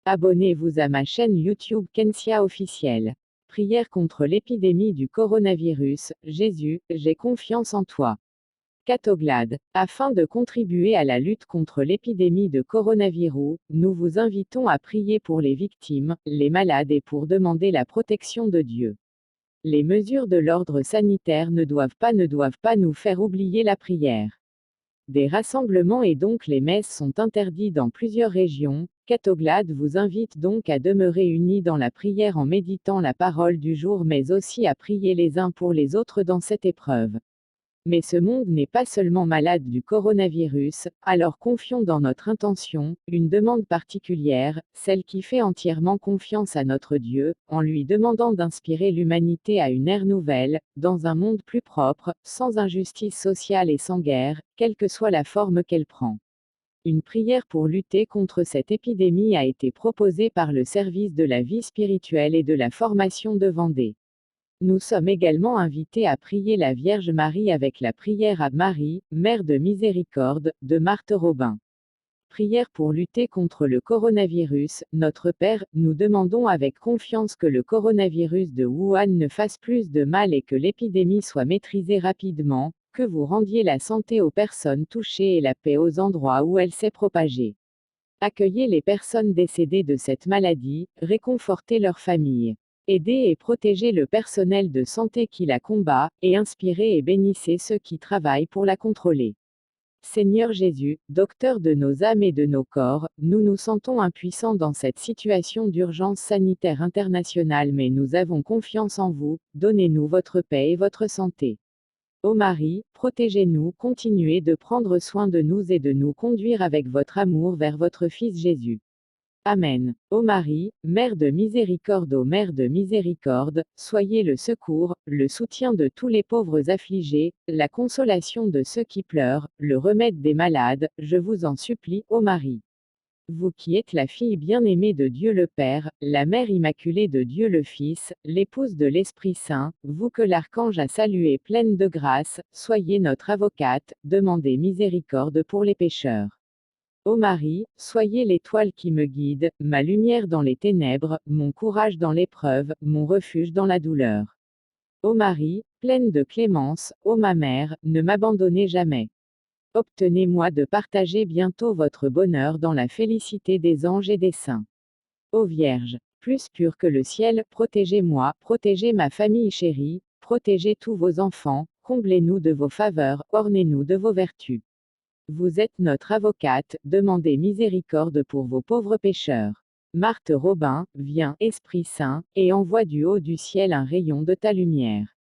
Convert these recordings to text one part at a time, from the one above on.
Abonnez-vous à ma chaîne YouTube Kensia officielle. Prière contre l'épidémie du coronavirus. Jésus, j'ai confiance en toi. Catoglade. Afin de contribuer à la lutte contre l'épidémie de coronavirus, nous vous invitons à prier pour les victimes, les malades et pour demander la protection de Dieu. Les mesures de l'ordre sanitaire ne doivent pas nous faire oublier la prière. Des rassemblements et donc les messes sont interdits dans plusieurs régions. Catoglade vous invite donc à demeurer unis dans la prière en méditant la parole du jour mais aussi à prier les uns pour les autres dans cette épreuve. Mais ce monde n'est pas seulement malade du coronavirus, alors confions dans notre intention, une demande particulière, celle qui fait entièrement confiance à notre Dieu, en lui demandant d'inspirer l'humanité à une ère nouvelle, dans un monde plus propre, sans injustice sociale et sans guerre, quelle que soit la forme qu'elle prend. Une prière pour lutter contre cette épidémie a été proposée par le service de la vie spirituelle et de la formation de Vendée. Nous sommes également invités à prier la Vierge Marie avec la prière à Marie, Mère de Miséricorde, de Marthe Robin. Prière pour lutter contre le coronavirus. Notre Père, nous demandons avec confiance que le coronavirus de Wuhan ne fasse plus de mal et que l'épidémie soit maîtrisée rapidement, que vous rendiez la santé aux personnes touchées et la paix aux endroits où elle s'est propagée. Accueillez les personnes décédées de cette maladie, réconfortez leurs familles. Aidez et protégez le personnel de santé qui la combat, et inspirez et bénissez ceux qui travaillent pour la contrôler. Seigneur Jésus, docteur de nos âmes et de nos corps, nous nous sentons impuissants dans cette situation d'urgence sanitaire internationale mais nous avons confiance en vous, donnez-nous votre paix et votre santé. Ô Marie, protégez-nous, continuez de prendre soin de nous et de nous conduire avec votre amour vers votre Fils Jésus. Amen. Ô Marie, Mère de miséricorde, ô Mère de miséricorde, soyez le secours, le soutien de tous les pauvres affligés, la consolation de ceux qui pleurent, le remède des malades, je vous en supplie, ô Marie. Vous qui êtes la fille bien-aimée de Dieu le Père, la mère immaculée de Dieu le Fils, l'épouse de l'Esprit Saint, vous que l'archange a saluée pleine de grâce, soyez notre avocate, demandez miséricorde pour les pécheurs. Ô Marie, soyez l'étoile qui me guide, ma lumière dans les ténèbres, mon courage dans l'épreuve, mon refuge dans la douleur. Ô Marie, pleine de clémence, ô ma mère, ne m'abandonnez jamais. Obtenez-moi de partager bientôt votre bonheur dans la félicité des anges et des saints. Ô Vierge, plus pure que le ciel, protégez-moi, protégez ma famille chérie, protégez tous vos enfants, comblez-nous de vos faveurs, ornez-nous de vos vertus. Vous êtes notre avocate, demandez miséricorde pour vos pauvres pécheurs. Marthe Robin, viens, Esprit Saint, et envoie du haut du ciel un rayon de ta lumière.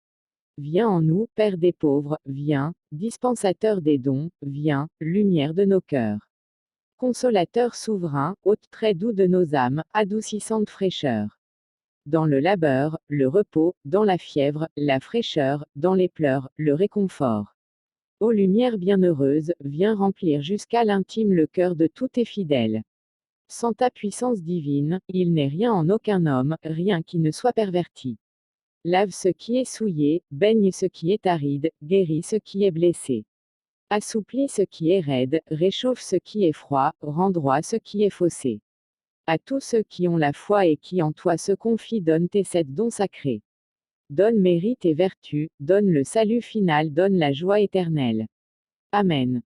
Viens en nous, Père des pauvres, viens, dispensateur des dons, viens, lumière de nos cœurs. Consolateur souverain, hôte très doux de nos âmes, adoucissante fraîcheur. Dans le labeur, le repos, dans la fièvre, la fraîcheur, dans les pleurs, le réconfort. Ô lumière bienheureuse, viens remplir jusqu'à l'intime le cœur de tous tes fidèles. Sans ta puissance divine, il n'est rien en aucun homme, rien qui ne soit perverti. Lave ce qui est souillé, baigne ce qui est aride, guéris ce qui est blessé. Assouplis ce qui est raide, réchauffe ce qui est froid, rends droit ce qui est faussé. À tous ceux qui ont la foi et qui en toi se confient, donne tes 7 dons sacrés. Donne mérite et vertu, donne le salut final, donne la joie éternelle. Amen.